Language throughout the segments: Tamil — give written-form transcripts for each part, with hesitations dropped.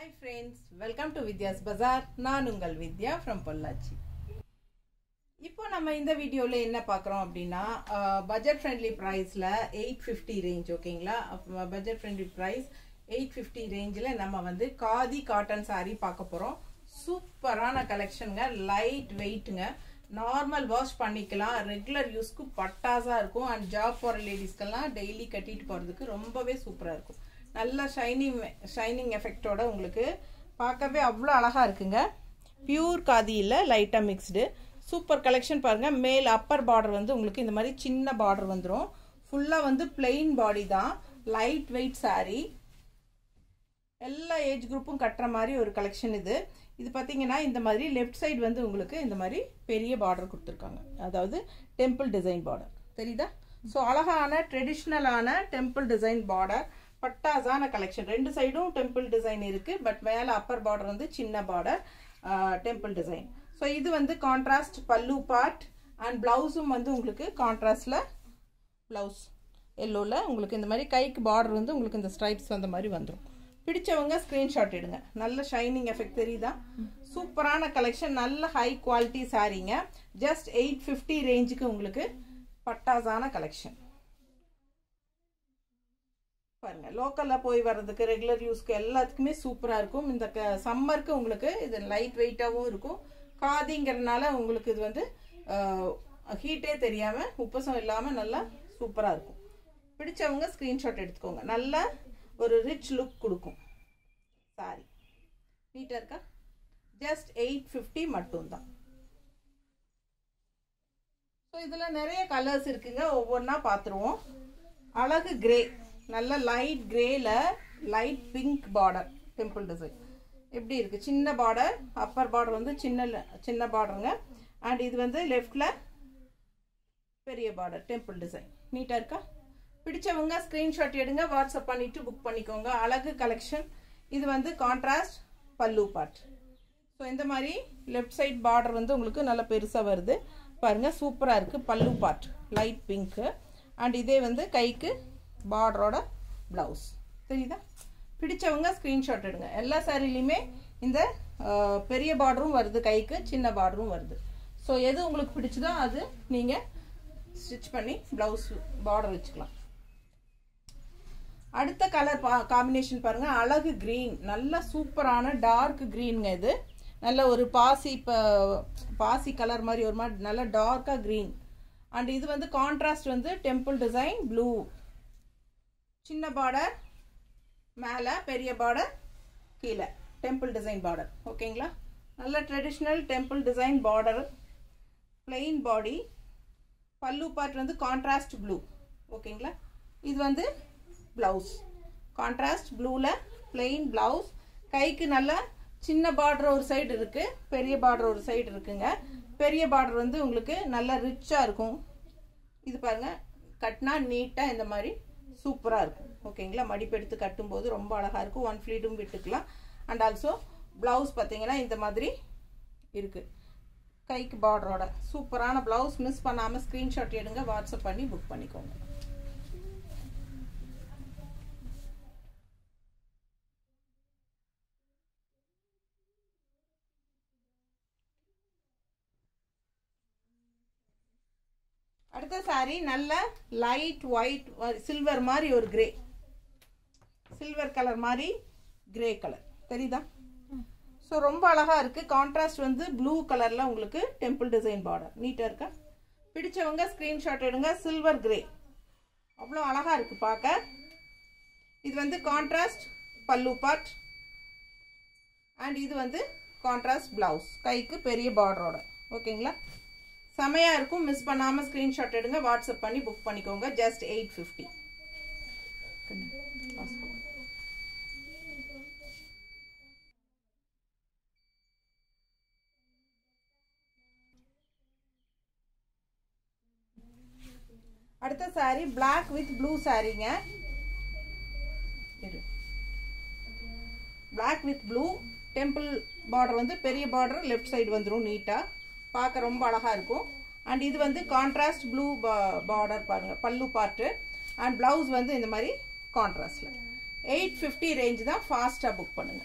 Hi friends, welcome to Vidya's Bazaar. நான் உங்கள் வித்யா from பொள்ளாச்சி. இப்போ நம்ம இந்த வீடியோல என்ன பார்க்கறோம் அப்படினா பட்ஜெட் ஃப்ரெண்ட்லி பிரைஸ்ல 850 ரேஞ்ச் ஓகேங்களா. பட்ஜெட் ஃப்ரெண்ட்லி பிரைஸ் 850 ரேஞ்சில நம்ம வந்து காதி காட்டன் saree பார்க்க போறோம். சூப்பரான கலெக்ஷன்ங்க, லைட் வெயிட்ங்க, நார்மல் வாஷ் பண்ணிக்கலாம், ரெகுலர் யூஸ்க்கு பட்டாசா இருக்கும். அண்ட் ஜாப் போற லேடிஸ்க்கெல்லாம் டெய்லி கட்டிட்டு போறதுக்கு ரொம்பவே சூப்பரா இருக்கும். நல்ல ஷைனிங் எஃபெக்டோட உங்களுக்கு பார்க்கவே அவ்வளோ அழகா இருக்குங்க. பியூர் காதி இல்லை, லைட்டாக மிக்ஸ்டு. சூப்பர் கலெக்ஷன் பாருங்க. மேல் அப்பர் பார்டர் வந்து உங்களுக்கு இந்த மாதிரி சின்ன பார்டர் வந்துடும். ஃபுல்லாக வந்து பிளெயின் பாடி தான், லைட் வெயிட் saree. எல்லா ஏஜ் குரூப்பும் கட்டுற மாதிரி ஒரு கலெக்ஷன் இது. இது பார்த்தீங்கன்னா இந்த மாதிரி லெஃப்ட் சைடு வந்து உங்களுக்கு இந்த மாதிரி பெரிய பார்டர் கொடுத்துருக்காங்க, அதாவது டெம்பிள் டிசைன் பார்டர் தெரியுதா. ஸோ அழகான ட்ரெடிஷ்னலான டெம்பிள் டிசைன் பார்டர், பட்டாசான கலெக்ஷன். ரெண்டு சைடும் டெம்பிள் டிசைன் இருக்கு, பட் மேலே அப்பர் பார்டர் வந்து சின்ன பார்டர் டெம்பிள் டிசைன். ஸோ இது வந்து கான்ட்ராஸ்ட் பல்லு பார்ட். அண்ட் பிளவுஸும் வந்து உங்களுக்கு கான்ட்ராஸ்ட்ல பிளவுஸ் எல்லோவில் உங்களுக்கு இந்த மாதிரி கைக்கு பார்டர் வந்து உங்களுக்கு இந்த ஸ்ட்ரைப்ஸ் வந்த மாதிரி வந்துடும். பிடிச்சவங்க ஸ்க்ரீன்ஷாட் எடுங்க. நல்ல ஷைனிங் எஃபெக்ட் தெரியுதா. சூப்பரான கலெக்ஷன், நல்ல ஹை குவாலிட்டி சாரீங்க. ஜஸ்ட் 850 ரேஞ்சுக்கு உங்களுக்கு பட்டாசான கலெக்ஷன் பாருங்க. லோக்கல்ல போய் வர்றதுக்கு, ரெகுலர் யூஸ்க்கு எல்லாத்துக்குமே சூப்பரா இருக்கும். இந்த சம்மருக்கு உங்களுக்கு இது லைட் வெயிட்டாகவும் இருக்கும். காதிங்கிறதுனால உங்களுக்கு இது வந்து ஹீட்டே தெரியாம உப்பசம் இல்லாம நல்லா சூப்பரா இருக்கும். பிடிச்சவங்க ஸ்கிரீன்ஷாட் எடுத்துக்கோங்க. நல்ல ஒரு ரிச் லுக் கொடுக்கும் சாரி. நீட்டா இருக்கா. ஜஸ்ட் 850 மட்டும்தான். ஸோ இதுல நிறைய கலர்ஸ் இருக்குங்க, ஒவ்வொன்றா பார்த்துருவோம். அழகு கிரே, நல்ல லைட் கிரேல light pink border temple design எப்படி இருக்கு. சின்ன பார்டர், அப்பர் பார்டர் வந்து சின்ன பார்டருங்க. அண்ட் இது வந்து லெஃப்ட்ல பெரிய பார்டர் டெம்பிள் டிசைன். நீட்டா இருக்கா. பிடிச்சவங்க ஸ்கிரீன்ஷாட் எடுங்க, வாட்ஸ்அப் பண்ணிட்டு புக் பண்ணிக்கோங்க. அழகு கலெக்ஷன். இது வந்து கான்ட்ராஸ்ட் பல்லு பார்ட். ஸோ இந்த மாதிரி லெஃப்ட் சைட் பார்டர் வந்து உங்களுக்கு நல்ல பெருசா வருது பாருங்க. சூப்பரா இருக்கு. பல்லு பார்ட் லைட் பிங்க். அண்ட் இதே வந்து கைக்கு பார்டரோட பிளவுஸ் தெரியுதா. பிடிச்சவங்க ஸ்கிரீன்ஷாட் எடுங்க. எல்லா சாரிலையுமே இந்த பெரிய பார்டரும் வருது, கைக்கு சின்ன பார்டரும் வருது. ஸோ எது உங்களுக்கு பிடிச்சதோ அது நீங்க ஸ்டிச் பண்ணி பிளவுஸ் பார்டர் வச்சுக்கலாம். அடுத்த கலர் காம்பினேஷன் பாருங்க. அழகு கிரீன், நல்ல சூப்பரான டார்க் கிரீன்ங்க. இது நல்ல ஒரு பாசி கலர் மாதிரி ஒரு மாதிரி நல்ல டார்க்கா கிரீன். அண்ட் இது வந்து கான்ட்ராஸ்ட் வந்து டெம்பிள் டிசைன் ப்ளூ. சின்ன பார்டர் மேலே, பெரிய பார்டர் கீழே, டெம்பிள் டிசைன் பார்டர் ஓகேங்களா. நல்ல traditional temple design border, plain body. பல்லு பார்ட் வந்து கான்ட்ராஸ்ட் ப்ளூ ஓகேங்களா. இது வந்து பிளவுஸ் கான்ட்ராஸ்ட் ப்ளூல பிளெயின் பிளவுஸ். கைக்கு நல்ல சின்ன பார்டர் ஒரு சைடு இருக்கு, பெரிய பார்டர் ஒரு சைடு இருக்குங்க. பெரிய பார்டர் வந்து உங்களுக்கு நல்ல ரிச்சா இருக்கும். இது பாருங்க, கட்டினா நீட்டா இந்த மாதிரி சூப்பரா இருக்கும் ஓகேங்களா. மடிப்பு எடுத்து கட்டும் போது ரொம்ப அழகா இருக்கும். ஒன் ஃபிளீட்டும் விட்டுக்கலாம். அண்ட் ஆல்சோ பிளவுஸ் பார்த்தீங்கன்னா இந்த மாதிரி இருக்கு, கைக்கு பார்டரோட சூப்பரான பிளவுஸ். மிஸ் பண்ணாம ஸ்கிரீன்ஷாட் எடுங்க, வாட்ஸ்அப் பண்ணி புக் பண்ணிக்கோங்க. அடுத்த சாரி நல்ல லைட் ஒயிட் சில்வர் மாதிரி ஒரு கிரே, சில்வர் கலர் மாதிரி கிரே கலர் தெரியுதா. ஸோ ரொம்ப அழகா இருக்கு. கான்ட்ராஸ்ட் வந்து ப்ளூ கலர்ல உங்களுக்கு டெம்பிள் டிசைன் பார்டர். நீட்டா இருக்கா. பிடிச்சவங்க ஸ்கிரீன்ஷாட் எடுங்க. சில்வர் கிரே அவ்வளோ அழகா இருக்கு பார்க்க. இது வந்து கான்ட்ராஸ்ட் பல்லு பார்ட். அண்ட் இது வந்து கான்ட்ராஸ்ட் பிளவுஸ், கைக்கு பெரிய பார்டரோட ஓகேங்களா. செமையா இருக்கும். மிஸ் பண்ணாம ஸ்கிரீன்ஷாட் எடுங்க, வாட்ஸ்அப் பண்ணி புக் பண்ணிக்கோங்க. ஜஸ்ட் 850. அடுத்த சாரி பிளாக் வித் ப்ளூ சாரிங்க. Black with blue temple border வந்து பெரிய பார்டர் லெஃப்ட் சைடு வந்துடும் நீட்டா, பார்க்க ரொம்ப அழகா இருக்கும். அண்ட் இது வந்து கான்ட்ராஸ்ட் ப்ளூ பார்டர் பாருங்க, பல்லு பார்ட்டு. அண்ட் பிளவுஸ் வந்து இந்த மாதிரி கான்ட்ராஸ்ட்ல. 850 ரேஞ்ச் தான். ஃபாஸ்டா புக் பண்ணுங்க.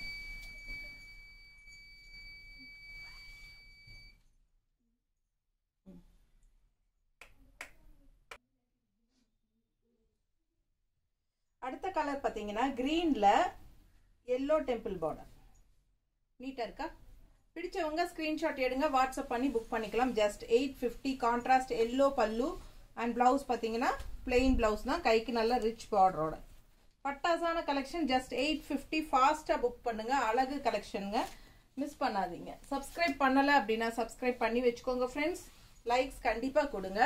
கலர் பார்த்தீங்கன்னா க்ரீனில் எல்லோ டெம்பிள் பார்டர். நீட்டாக இருக்கா? பிடிச்சவங்க ஸ்க்ரீன்ஷாட் எடுங்க, வாட்ஸ்அப் பண்ணி புக் பண்ணிக்கலாம். ஜஸ்ட் 850. கான்ட்ராஸ்ட் எல்லோ பல்லு அண்ட் ப்ளவுஸ் பார்த்தீங்கன்னா பிளெயின் ப்ளவுஸ் தான், கைக்கு நல்ல ரிச் பார்டரோட. பட்டாசான கலெக்ஷன். ஜஸ்ட் 850. ஃபாஸ்ட்டாக புக் பண்ணுங்க. அழகு கலெக்ஷனுங்க, மிஸ் பண்ணாதீங்க. சப்ஸ்கிரைப் பண்ணலை அப்படின்னா சப்ஸ்கிரைப் பண்ணி வச்சுக்கோங்க ஃப்ரெண்ட்ஸ். லைக்ஸ் கண்டிப்பாக கொடுங்க.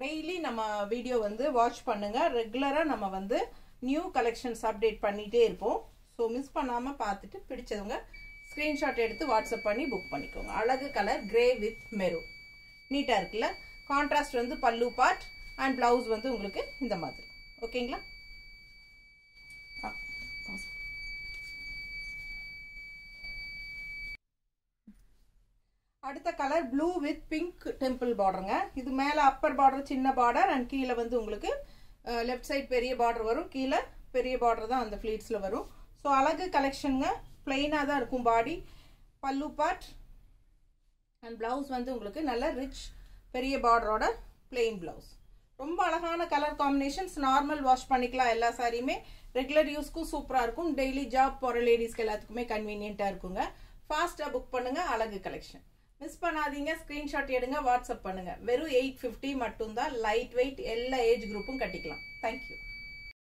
டெய்லி நம்ம வீடியோ வந்து வாட்ச் பண்ணுங்க. ரெகுலராக நம்ம வந்து நியூ கலெக்ஷன்ஸ் அப்டேட் பண்ணிகிட்டே இருப்போம். ஸோ மிஸ் பண்ணாமல் பார்த்துட்டு பிடிச்சவங்க ஸ்க்ரீன்ஷாட் எடுத்து வாட்ஸ்அப் பண்ணி புக் பண்ணிக்கோங்க. அழகு கலர் கிரே வித் மெரூன். நீட்டாக இருக்குல்ல? கான்ட்ராஸ்ட் வந்து பல்லு பார்ட் அண்ட் ப்ளவுஸ் வந்து உங்களுக்கு இந்த மாதிரி. ஓகேங்களா? அடுத்த colour blue with pink temple பார்டருங்க. இது மேலே அப்பர் பார்டர் சின்ன பார்டர் அண்ட் கீழே வந்து உங்களுக்கு லெஃப்ட் சைட் பெரிய பார்டர் வரும், கீழே பெரிய பார்டர் தான் அந்த ஃப்ளீட்ஸில் வரும். ஸோ அழகு கலெக்ஷனுங்க. பிளெயினாக தான் இருக்கும் பாடி. பல்லு பார்ட் அண்ட் ப்ளவுஸ் வந்து உங்களுக்கு நல்ல ரிச் பெரிய பார்டரோட பிளெயின் ப்ளவுஸ். ரொம்ப அழகான கலர் காம்பினேஷன்ஸ். நார்மல் வாஷ் பண்ணிக்கலாம் எல்லா சாரியுமே. ரெகுலர் யூஸ்க்கும் சூப்பராக இருக்கும். டெய்லி ஜாப் போகிற லேடிஸ்க்கு எல்லாத்துக்குமே கன்வீனியண்ட்டாக இருக்குங்க. ஃபாஸ்ட்டாக புக் பண்ணுங்க. அழகு கலெக்ஷன் மிஸ் பண்ணாதீங்க. ஸ்க்ரீன்ஷாட் எடுங்க, வாட்ஸ்அப் பண்ணுங்க. வெறும் 850 மட்டும்தான். லைட் வெயிட், எல்லா ஏஜ் குரூப்பும் கட்டிக்கலாம். தேங்க்யூ.